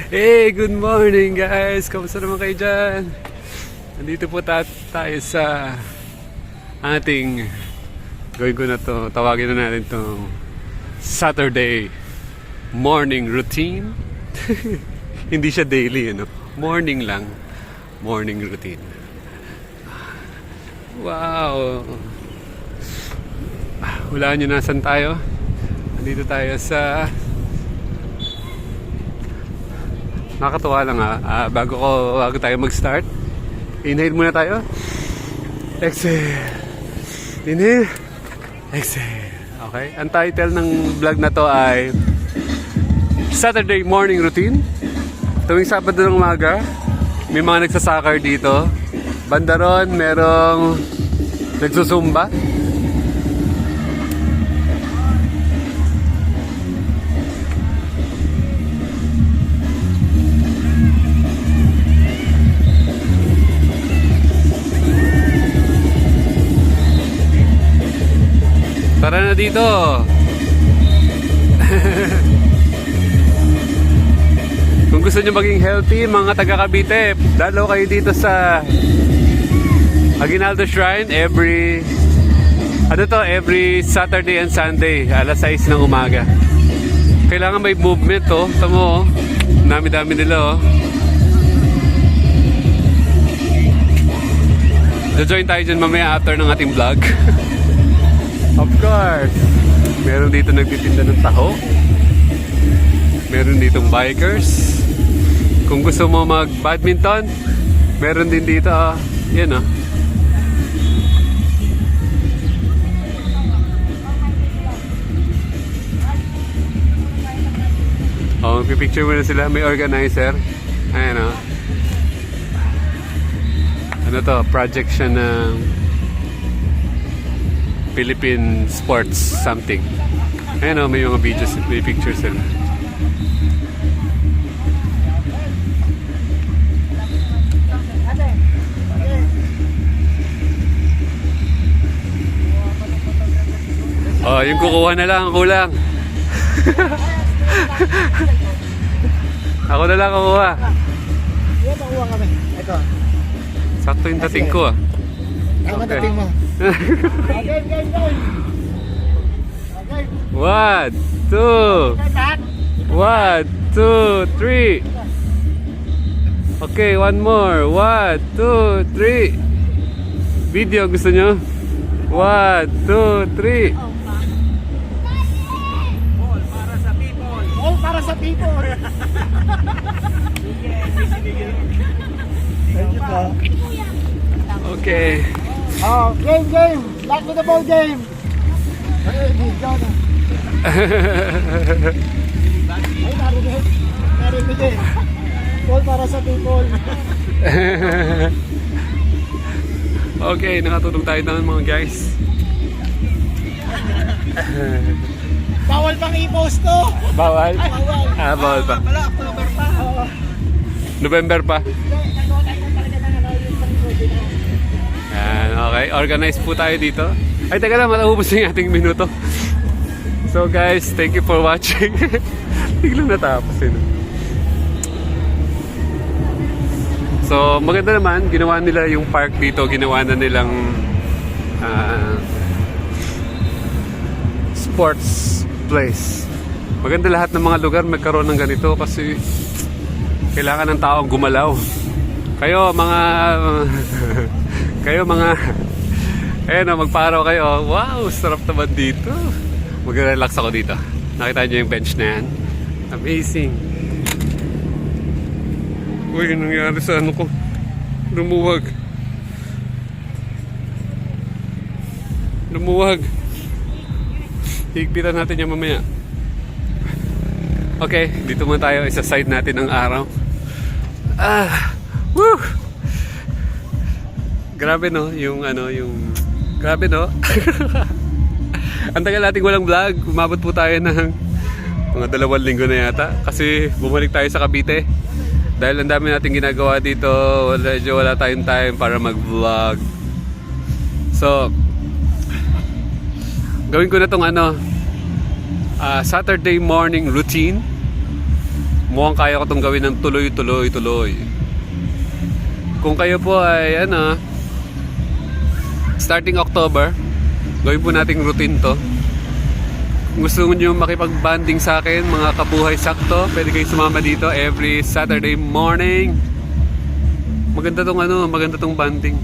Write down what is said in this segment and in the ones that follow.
Hey, good morning guys! Kamusta naman kayo dyan? Nandito po tayo sa ating gawin ko na to, tawagin na natin to Saturday morning routine. Hindi siya daily, ano? Morning lang. Morning routine. Wow! Hulaan nyo nasan tayo? Nandito tayo sa... Nakakatuwa lang bago tayo mag-start. Inhale muna tayo. Exhale. Inhale. Exhale. Okay? Ang title ng vlog na to ay Saturday Morning Routine. Tuwing Sabado ng umaga, may mga nagsasakar dito. Banda ron, merong nagsusumba. Tara na dito. Kung gusto nyo maging healthy, mga taga Cavite, dalaw kayo dito sa Aguinaldo Shrine every Saturday and Sunday, alas 6 ng umaga. Kailangan may movement, oh. Tamo, oh. Dami-dami nila, oh. Jo-join tayo dyan mamaya after ng ating vlog. Of course. Meron dito nagtitinda ng taho. Meron ditong bikers. Kung gusto mo mag-badminton, meron din dito. Yan o. Pipicture mo na sila. May organizer. Ayan o. Ano to? Project siya ng Philippine Sports something. Ayan o, may mga videos, may pictures sila. Oh, yung kukuha na lang, kulang. Ako na lang kukuha. Ito, kuha kami. Ito. Sakto yung dating ko, Tama dating mo. Game. 1, 2 1, 2, 3. Okay, one more. 1, 2, 3. Video gusto nyo? 1, 2, 3. All para sa people. All para sa people. Thank you po. Okay. Oh, game. Back to the ball game. Ay, narinig eh. All para sa people. Okay, nakatulog tayo ng mga guys. Bawal pang i-post to. Bawal? Bawal. Bawal pa. Wala, October pa. November pa. Yan, okay. Organize po tayo dito. Ay, teka lang, matahubos na yung ating minuto. So guys, thank you for watching. Biglang natapos yun. So, maganda naman. Ginawa nila yung park dito. Ginawa na nilang sports place. Maganda lahat ng mga lugar magkaroon ng ganito kasi kailangan ng taong gumalaw. Kayo mga ayun o, magparaw kayo. Wow, sarap naman dito. Mag-relax ako dito. Nakita niyo yung bench na yan. Amazing. Uy, yung nangyari sa ano ko. Lumuwag. Higpitan natin yan mamaya. Okay, dito muna tayo. Isa-side natin ang araw. Woo! Grabe no, grabe no. Ang tagal nating walang vlog. Umabot po tayo ng mga 2 linggo na yata. Kasi bumalik tayo sa Cavite. Dahil ang dami nating ginagawa dito. Wala tayong time para mag-vlog. So, gawin ko na tong Saturday morning routine. mukhang kaya ko itong gawin ng tuloy. Kung kayo po ay starting October, gawin po nating routine to. Kung gusto nyo makipag-banding sa akin, mga kabuhay sakto, pwede kayo sumama dito every Saturday morning. Maganda tong banding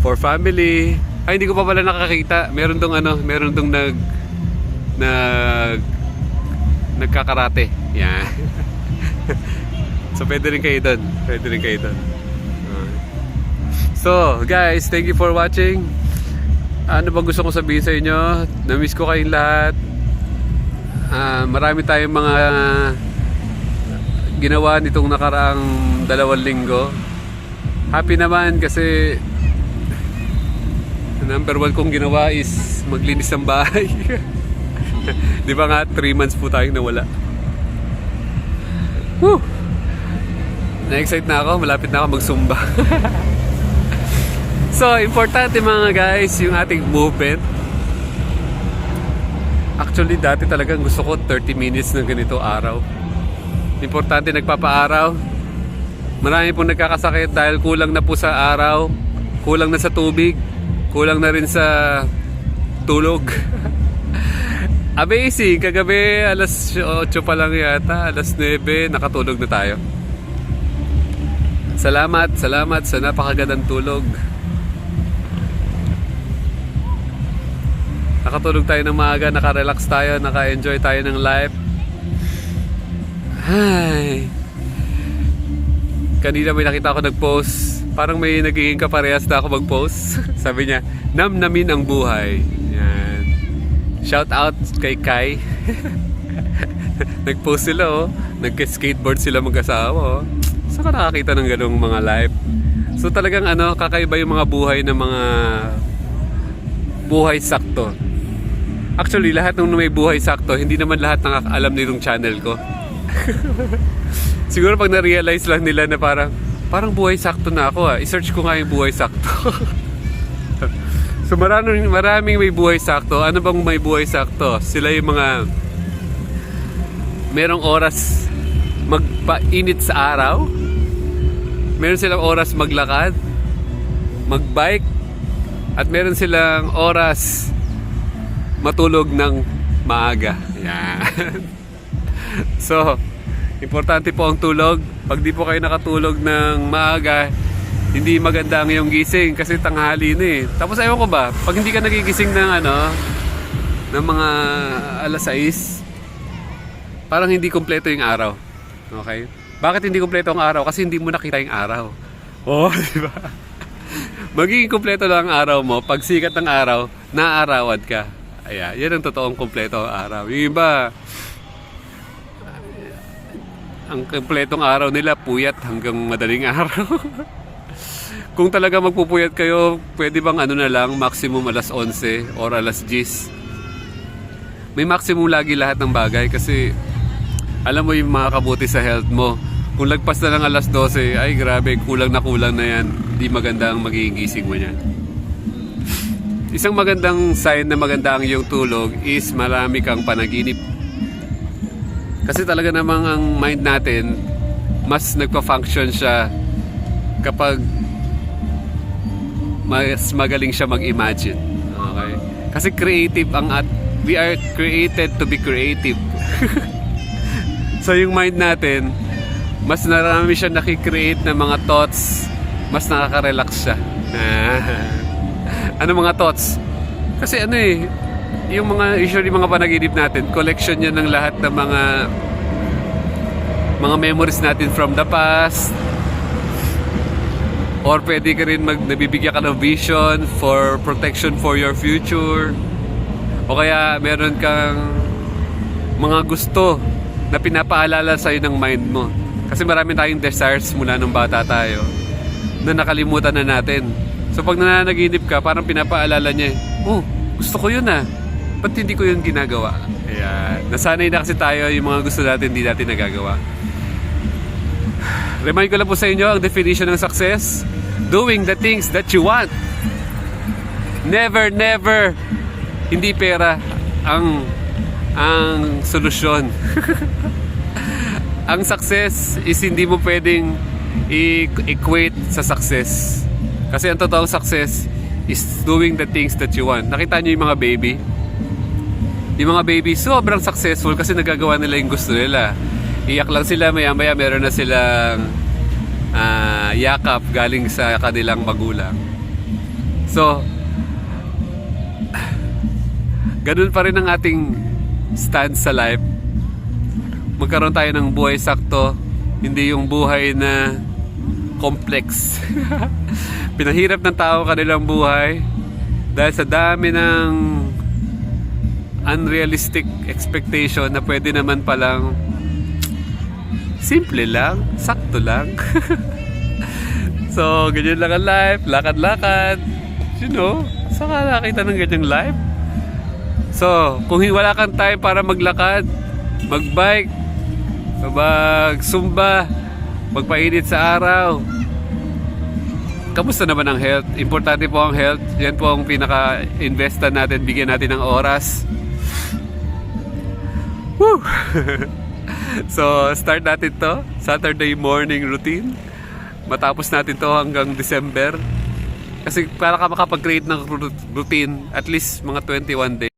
for family. Ay, hindi ko pa pala nakakita. Meron tong nagkakarate. Yan. So pwede rin kayo doon. So guys, thank you for watching. Ano bang gusto kong sabihin sa inyo? Na-miss ko kayong lahat. Marami tayong mga ginawa nitong nakaraang 2 linggo. Happy naman kasi number 1 kong ginawa is maglinis ng bahay. Di ba nga 3 months po tayong nawala. Woo! Na-excite na ako, malapit na ako mag-zumba. So, importante mga guys, yung ating movement. Actually, dati talagang gusto ko 30 minutes ng ganito araw. Importante, nagpapaaraw. Marami pong nagkakasakit dahil kulang na po sa araw, kulang na sa tubig, kulang na rin sa tulog. Amazing, kagabi alas 8 pa lang yata, alas 9, nakatulog na tayo. Salamat sa napakagandang tulog. Nakatulog tayo ng maaga, nakarelax tayo, naka-enjoy tayo ng life. Ay. Kanina may nakita ako nag-post. Parang may nagiging kaparehas na ako mag-post. Sabi niya, namnamin ang buhay. Yan. Shout out kay Kai. Nag-post sila nag-skateboard sila mag-asawa Saan ka nakakita ng ganung mga life? So talagang kakaiba yung mga buhay ng mga buhay sakto. Actually, lahat ng may buhay sakto, hindi naman lahat nakakaalam nitong channel ko. Siguro pag na-realize lang nila na parang buhay sakto na ako i-search ko nga yung buhay sakto. So maraming may buhay sakto. Ano bang may buhay sakto? Sila yung mga merong oras magpainit sa araw. Meron silang oras maglakad, magbike, at meron silang oras matulog ng maaga. Yan. So, importante po ang tulog. Pag di po kayo nakatulog ng maaga, hindi maganda ang iyong gising kasi tanghali na Tapos ewan ko ba, pag hindi ka nagigising ng ng mga alas 6, parang hindi kompleto yung araw. Okay? Bakit hindi kompleto ang araw? Kasi hindi mo nakita yung araw. Di ba? Magiging kompleto lang ang araw mo pag sikat ng araw, naaarawan ka. Ayan, yan ang totoong kompleto ang araw. Yung iba, ang kompletong araw nila, puyat hanggang madaling araw. Kung talaga magpupuyat kayo, pwede bang na lang, maximum alas 11 or alas 10. May maximum lagi lahat ng bagay kasi alam mo yung makakabuti sa health mo. Kung lagpas na ng alas 12, ay grabe, kulang na yan. Di maganda ang magiging gising mo niyan. Isang magandang sign na maganda ang iyong tulog is marami kang panaginip. Kasi talaga namang ang mind natin, mas nagpa-function siya kapag mas magaling siya mag-imagine. Okay? Kasi creative we are created to be creative. So yung mind natin, mas narami siya nakikreate ng mga thoughts, mas nakaka-relax siya. Ano mga thoughts? Kasi yung usually mga panaginip natin, collection yan ng lahat ng mga memories natin from the past. Or pwede ka rin nabibigyan ka ng vision for protection for your future. O kaya meron kang mga gusto na pinapaalala sa'yo ng mind mo. Kasi marami tayong desires mula nung bata tayo na nakalimutan na natin. So pag nananaginip ka, parang pinapaalala niya, gusto ko yun ba't hindi ko yun ginagawa? Ayan. Nasanay na kasi tayo yung mga gusto natin, hindi natin nagagawa. Remind ko lang po sa inyo ang definition ng success. Doing the things that you want. Never, hindi pera ang solusyon. ang success is hindi mo pwedeng equate sa success. Kasi ang totoong success is doing the things that you want. Nakita niyo yung mga baby? Yung mga baby sobrang successful kasi nagagawa nila yung gusto nila. Iyak lang sila, maya-maya meron na silang yakap galing sa kanilang magulang. So, ganun pa rin ang ating stance sa life. Magkaroon tayo ng buhay sakto, hindi yung buhay na complex. Pinahirap ng tao kanilang buhay dahil sa dami ng unrealistic expectation na pwede naman palang simple lang, sakto lang. So, ganyan lang ang life, lakad-lakad. You know, saan ka nakita ng ganyang life? So, kung wala kang time para maglakad, magbike, mag-zumba, magpainit sa araw, kamusta naman ang health? Importante po ang health. Yan po ang pinaka-investan natin, bigyan natin ng oras. Woo! So, start natin to Saturday morning routine. Matapos natin to hanggang December. Kasi para ka makapag-create ng routine, at least mga 21 days.